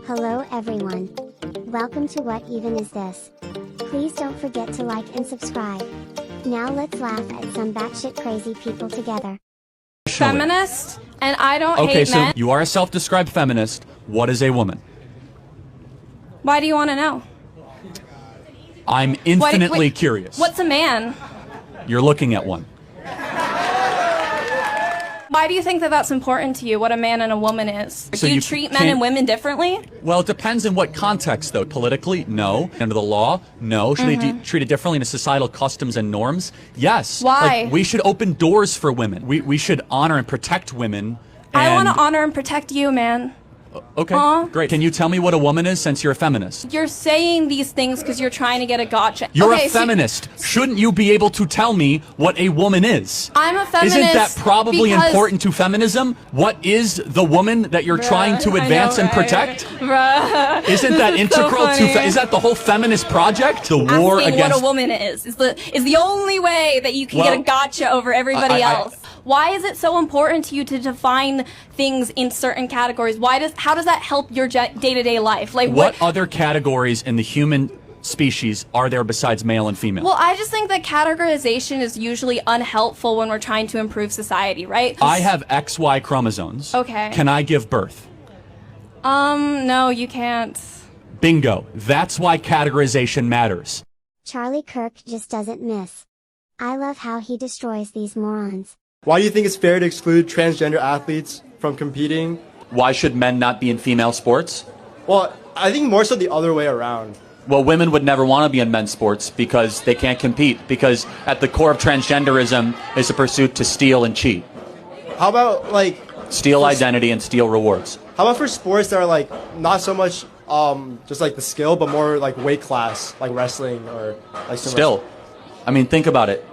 Hello everyone. Welcome to What Even Is This? Please don't forget to like and subscribe. Now let's laugh at some batshit crazy people together. Feminist, and I don't Okay, hate so men. you are a self-described feminist. What is a woman? Why do you want to know? I'm infinitely Wait, curious. What's a man? You're looking at one. Why do you think that that's important to you, what a man and a woman is? So Do you you treat men can't- and women differently? Well, it depends in what context, though. Politically, no. Under the law, no. Should they be treated differently in societal customs and norms? Yes. Why? Like, we should open doors for women. We should honor and protect women. I want to and- honor and protect you, man. Okay, Aw. great. Can you tell me what a woman is, since you're a feminist? You're saying these things because you're trying to get a gotcha. You're Okay, a so feminist. Shouldn't you be able to tell me what a woman is? I'm a feminist. Isn't that probably because- important to feminism? What is the woman that you're trying to I know, advance and right? protect? Bruh. Isn't that This is integral so to? funny. Is that the whole feminist project? The war Asking against. what a woman is the only way that you can Well, get a gotcha over everybody I- else. Why is it so important to you to define things in certain categories? How does that help your day-to-day life? Like What other categories in the human species are there besides male and female? Well, I just think that categorization is usually unhelpful when we're trying to improve society, right? I have XY chromosomes. Okay. Can I give birth? No, you can't. Bingo. That's why categorization matters. Charlie Kirk just doesn't miss. I love how he destroys these morons. Why do you think it's fair to exclude transgender athletes from competing? Why should men not be in female sports? Well, I think more so the other way around. Well, women would never want to be in men's sports because they can't compete, because at the core of transgenderism is a pursuit to steal and cheat. How about Steal identity and steal rewards. how about for sports that are not so much just the skill, but more weight class, like wrestling or Still, I mean, think about it.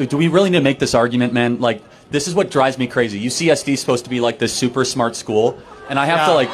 Do we really need to make this argument, man? This is what drives me crazy. UCSD is supposed to be this super smart school, and I have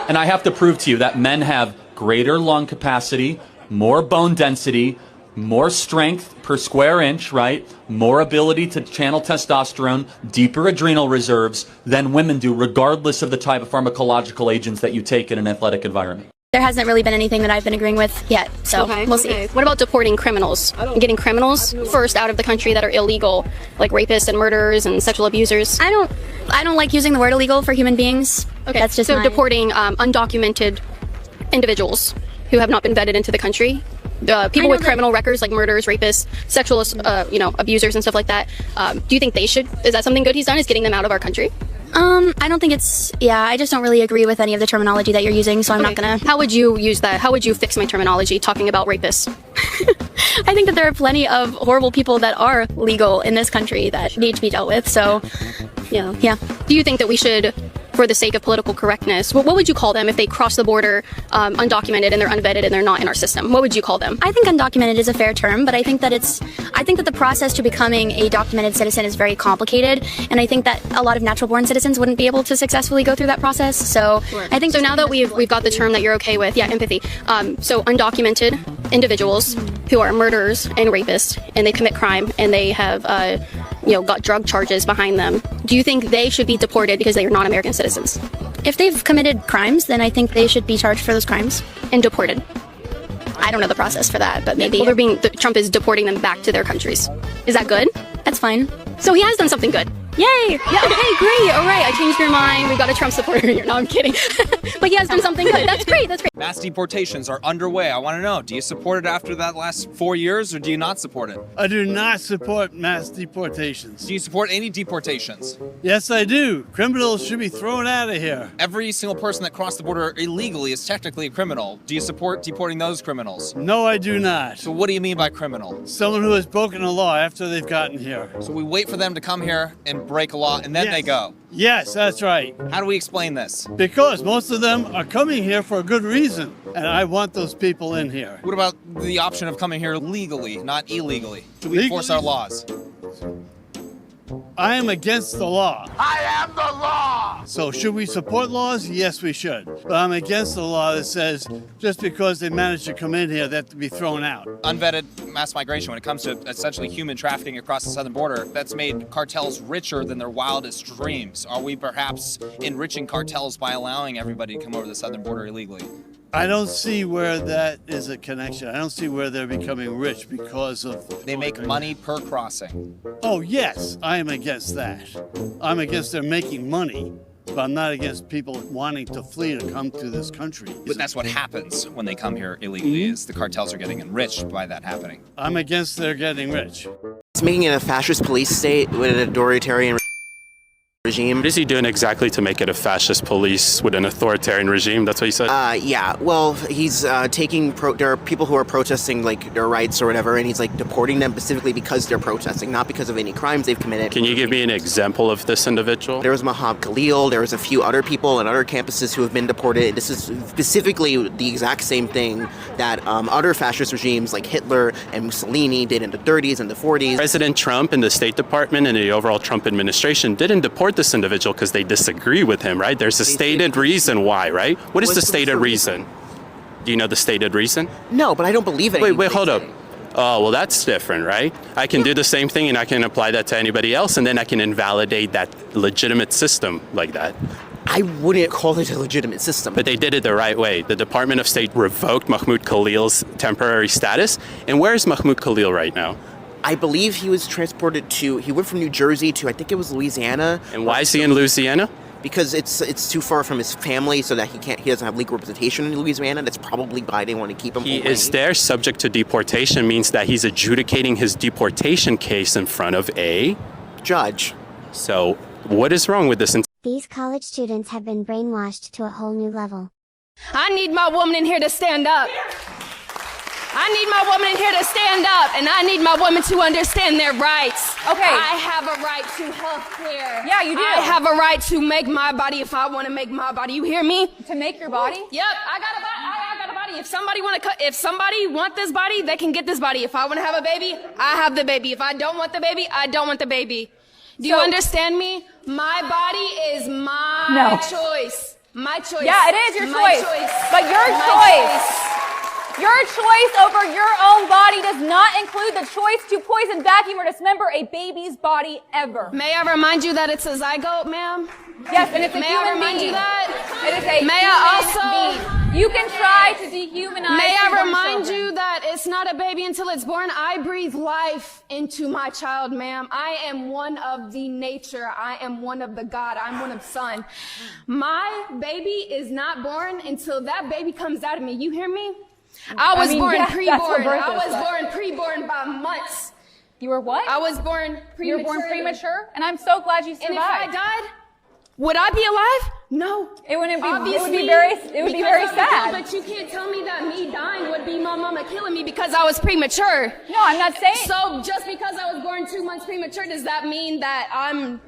and I have to prove to you that men have greater lung capacity, more bone density, more strength per square inch, right? More ability to channel testosterone, deeper adrenal reserves than women do, regardless of the type of pharmacological agents that you take in an athletic environment. There hasn't really been anything that I've been agreeing with yet, so we'll see. What about deporting criminals? Getting criminals first out of the country that are illegal, like rapists and murderers and sexual abusers? I don't like using the word illegal for human beings. Okay, That's just so my- deporting undocumented individuals who have not been vetted into the country. People know with that- criminal records like murderers, rapists, sexual, abusers and stuff like that. Do you think they should? Is that something good he's done? Is getting them out of our country? I don't think it's, I just don't really agree with any of the terminology that you're using, so I'm not gonna. How would you use that? How would you fix my terminology talking about rapists? I think that there are plenty of horrible people that are legal in this country that need to be dealt with, so, yeah. Do you think that we should, for the sake of political correctness, what would you call them if they cross the border undocumented and they're unvetted and they're not in our system? What would you call them? I think undocumented is a fair term, but I think that the process to becoming a documented citizen is very complicated, and I think that a lot of natural-born citizens wouldn't be able to successfully go through that process. So I think So now that we've got the term that you're okay with, empathy. So undocumented individuals who are murderers and rapists, and they commit crime, and they have got drug charges behind them. Do you think they should be deported because they are not American citizens if they've committed crimes, then I think they should be charged for those crimes. and deported? I don't know the process for that, but maybe. Well, Trump is deporting them back to their countries. Is that good? That's fine. So he has done something good. Yay! Yeah, okay, great. All right, I changed your mind. We've got a Trump supporter here. No, I'm kidding. But he has done something good. That's great. Mass deportations are underway. I want to know, do you support it after that last 4 years, or do you not support it? I do not support mass deportations. Do you support any deportations? Yes, I do. Criminals should be thrown out of here. Every single person that crossed the border illegally is technically a criminal. Do you support deporting those criminals? No, I do not. So what do you mean by criminal? Someone who has broken the law after they've gotten here. So we wait for them to come here and break a law, and then they go. Yes, that's right. How do we explain this? Because most of them are coming here for a good reason, and I want those people in here. What about the option of coming here legally, not illegally? Do we enforce our laws? I am against the law. I am the law! So should we support laws? Yes, we should. But I'm against the law that says just because they manage to come in here, they have to be thrown out. Unvetted mass migration, when it comes to essentially human trafficking across the southern border, that's made cartels richer than their wildest dreams. Are we perhaps enriching cartels by allowing everybody to come over the southern border illegally? I don't see where that is a connection. I don't see where they're becoming rich because of... They make money per crossing. Oh, yes, I am against that. I'm against their making money, but I'm not against people wanting to flee to come to this country. But that's what happens when they come here illegally, is the cartels are getting enriched by that happening. I'm against their getting rich. It's making it a fascist police state with an authoritarian regime. What is he doing exactly to make it a fascist police with an authoritarian regime? That's what he said? Yeah. Well, he's taking... there are people who are protesting, like, their rights or whatever, and he's, like, deporting them specifically because they're protesting, not because of any crimes they've committed. Can you give me an example of this individual? There was Mahab Khalil. There was a few other people on other campuses who have been deported. This is specifically the exact same thing that other fascist regimes like Hitler and Mussolini did in the 30s and the 40s. President Trump and the State Department and the overall Trump administration didn't deport this individual because they disagree with him, right? There's a stated reason why, right? What is the stated reason? Do you know the stated reason? No, but I don't believe it. Wait, hold up. Oh, well, that's different, right? I can do the same thing and I can apply that to anybody else, and then I can invalidate that legitimate system like that. I wouldn't call it a legitimate system. But they did it the right way. The Department of State revoked Mahmoud Khalil's temporary status. And where is Mahmoud Khalil right now? I believe he was transported to... He went from New Jersey to, I think it was Louisiana. And why is he in Louisiana? Because it's too far from his family, so that he doesn't have legal representation in Louisiana. That's probably why they want to keep him away. He is there subject to deportation, means that he's adjudicating his deportation case in front of a judge. So what is wrong with this? These college students have been brainwashed to a whole new level. I need my woman in here to stand up. I need my woman in here to stand up, and I need my woman to understand their rights. Okay. I have a right to health care. Yeah, you do. I have a right to make my body if I want to make my body. You hear me? To make your body? Yep, I got a body. If somebody want this body, they can get this body. If I want to have a baby, I have the baby. If I don't want the baby, I don't want the baby. Do you understand me? My body is my choice. My choice. Yeah, it is your my choice. But your choice. Your choice over your own body does not include the choice to poison, vacuum, or dismember a baby's body ever. May I remind you that it's a zygote, ma'am? Yes, and it's a May human I remind being. you that? It is a May I also... being. You can try to dehumanize May I newborn remind children. you that it's not a baby until it's born. I breathe life into my child, ma'am. I am one of the nature. I am one of the God. I'm one of Son. My baby is not born until that baby comes out of me. You hear me? I was born preborn. I was born preborn by months. You were what? I was born premature. You were born premature? And I'm so glad you survived. And if I died, would I be alive? No. It wouldn't be. Obviously, it would be very sad. But you can't tell me that me dying would be my mama killing me because I was premature. No, I'm not saying. So just because I was born 2 months premature, does that mean that I'm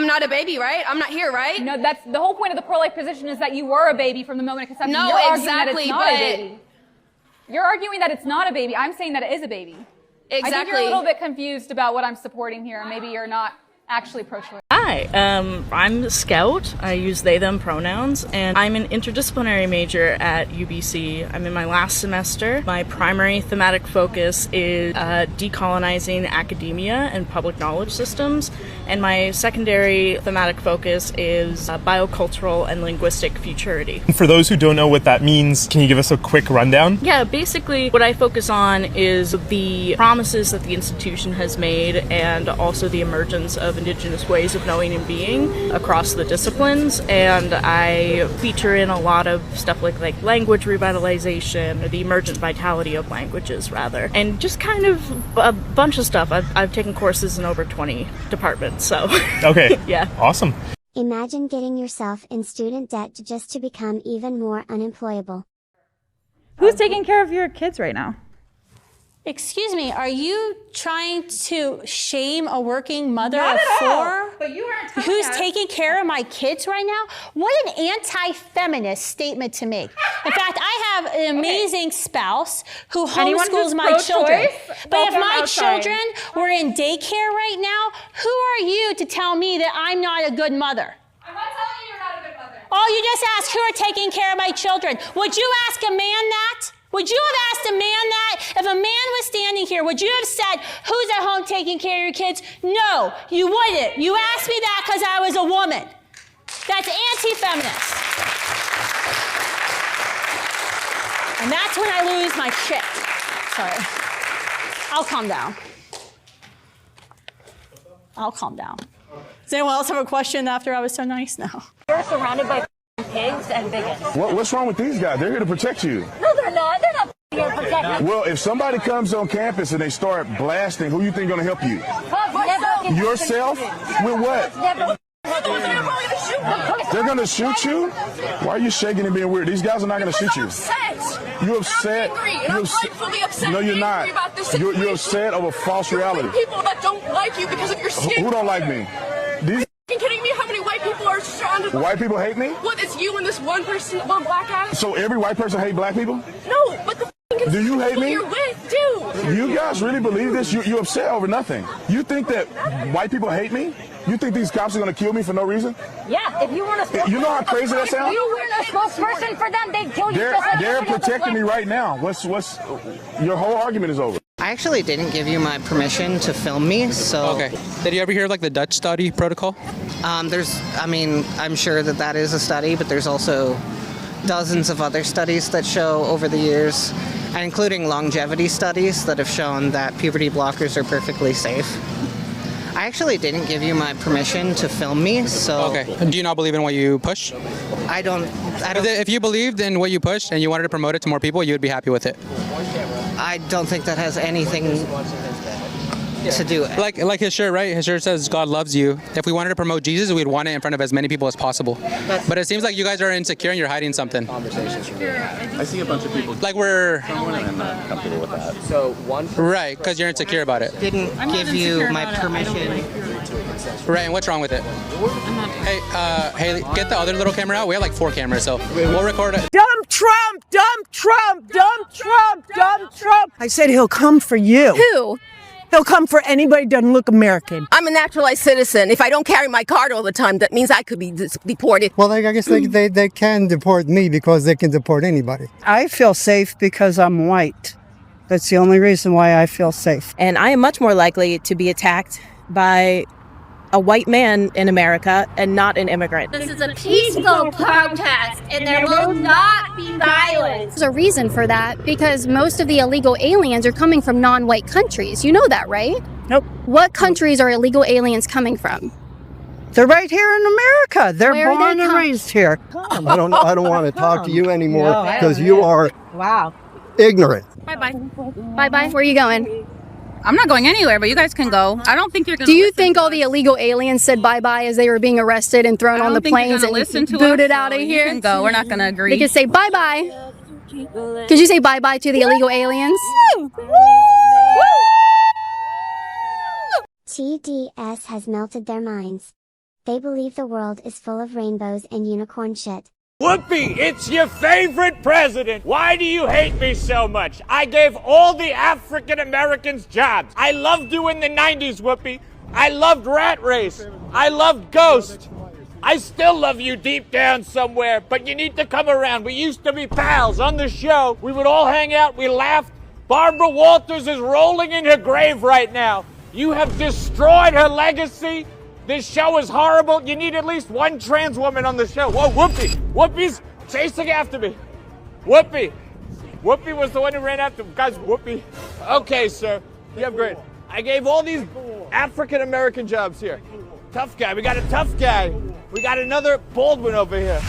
not a baby, right? I'm not here, right? No, that's the whole point of the pro-life position is that you were a baby from the moment of conception. No, You're exactly, arguing that it's not a baby. You're arguing that it's not a baby. I'm saying that it is a baby. Exactly. I think you're a little bit confused about what I'm supporting here, and maybe you're not actually pro-choice. Hi, I'm a Scout. I use they, them pronouns, and I'm an interdisciplinary major at UBC. I'm in my last semester. My primary thematic focus is decolonizing academia and public knowledge systems, and my secondary thematic focus is biocultural and linguistic futurity. For those who don't know what that means, can you give us a quick rundown? Yeah, basically what I focus on is the promises that the institution has made and also the emergence of indigenous ways of knowing and being across the disciplines, and I feature in a lot of stuff like language revitalization, or the emergent vitality of languages rather, and just kind of a bunch of stuff. I've taken courses in over 20 departments, so okay. Yeah, awesome. Imagine getting yourself in student debt just to become even more unemployable. Who's taking care of your kids right now? Excuse me, are you trying to shame a working mother Not of at four all, but you aren't telling who's us. taking care of my kids right now? What an anti-feminist statement to make. In fact, I have an amazing spouse who Anyone homeschools who's my children. pro-choice, But if welcome my outside. children were in daycare right now, who are you to tell me that I'm not a good mother? I'm not telling you you're not a good mother. Oh, you just asked who are taking care of my children. Would you ask a man that? Would you have asked a man that? If a man was standing here, would you have said, who's at home taking care of your kids? No, you wouldn't. You asked me that because I was a woman. That's anti-feminist. And that's when I lose my shit. Sorry. I'll calm down. I'll calm down. Does anyone else have a question after I was so nice? No. You're surrounded by pigs and bigots. What's wrong with these guys? They're here to protect you. No, they're not. They're not here to protect you. Well, if somebody comes on campus and they start blasting, who you think going to help you? Yourself? With what? They're going to shoot you? Why are you shaking and being weird? These guys are not going to shoot you. You upset? No, you're not. You're upset over false reality. People that don't like you because of your skin. Who don't like me? These Kidding me? How many white people are surrounded? white people hate me? What? It's you and this one person, one black guy. So every white person hate black people? No, but the Do you hate me? you're with do. You guys really believe this? You're upset over nothing. You think that white people hate me? You think these cops are going to kill me for no reason? Yeah, if you weren't a spokesperson. You know how crazy that sounds? If you weren't a spokesperson for them, they'd kill you. They're protecting me right now. What's your whole argument is over. I actually didn't give you my permission to film me, so... Okay. Did you ever hear of, like, the Dutch study protocol? I'm sure that is a study, but there's also dozens of other studies that show over the years, including longevity studies that have shown that puberty blockers are perfectly safe. I actually didn't give you my permission to film me, so... Okay. Do you not believe in what you push? I don't... If you believed in what you pushed and you wanted to promote it to more people, you would be happy with it. I don't think that has anything to do with it. Like his shirt, right? His shirt says God loves you. If we wanted to promote Jesus, we'd want it in front of as many people as possible. But it seems like you guys are insecure and you're hiding something. I see a bunch of people. Like we're... I'm not comfortable with that. So Right, because you're insecure about it. Didn't give you my permission. Right, and what's wrong with it? Hey, Haley, get the other little camera out. We have like 4 cameras, so we'll record it. Dumb Trump! Dumb Trump! Dumb Trump! Dumb Trump! I said he'll come for you. Who? He'll come for anybody who doesn't look American. I'm a naturalized citizen. If I don't carry my card all the time, that means I could be deported. Well, I guess they can deport me because they can deport anybody. I feel safe because I'm white. That's the only reason why I feel safe. And I am much more likely to be attacked by a white man in America and not an immigrant. This is a peaceful protest, and there will not be violence. There's a reason for that, because most of the illegal aliens are coming from non-white countries. You know that, right? Nope. What countries are illegal aliens coming from? They're right here in America. They're Where are born they and raised here. I don't want to talk to you anymore because you are ignorant. Bye-bye. Bye-bye. Where are you going? I'm not going anywhere, but you guys can go. I don't think you're going to. Do you think all the illegal aliens said bye-bye as they were being arrested and thrown on the planes and booted out of here? You can go. We're not going to agree. They could say bye-bye. Could you say bye-bye to the illegal aliens? TDS has melted their minds. They believe the world is full of rainbows and unicorn shit. Whoopi, it's your favorite president. Why do you hate me so much? I gave all the African Americans jobs. I loved you in the 90s, Whoopi. I loved Rat Race. I loved Ghost. I still love you deep down somewhere, but you need to come around. We used to be pals on the show. We would all hang out. We laughed. Barbara Walters is rolling in her grave right now. You have destroyed her legacy. This show is horrible. You need at least one trans woman on the show. Whoa, Whoopi. Whoopi's chasing after me. Whoopi. Whoopi was the one who ran after me. Guys, Whoopi. Okay, sir. You have great. I gave all these African-American jobs here. Tough guy. We got a tough guy. We got another Baldwin over here.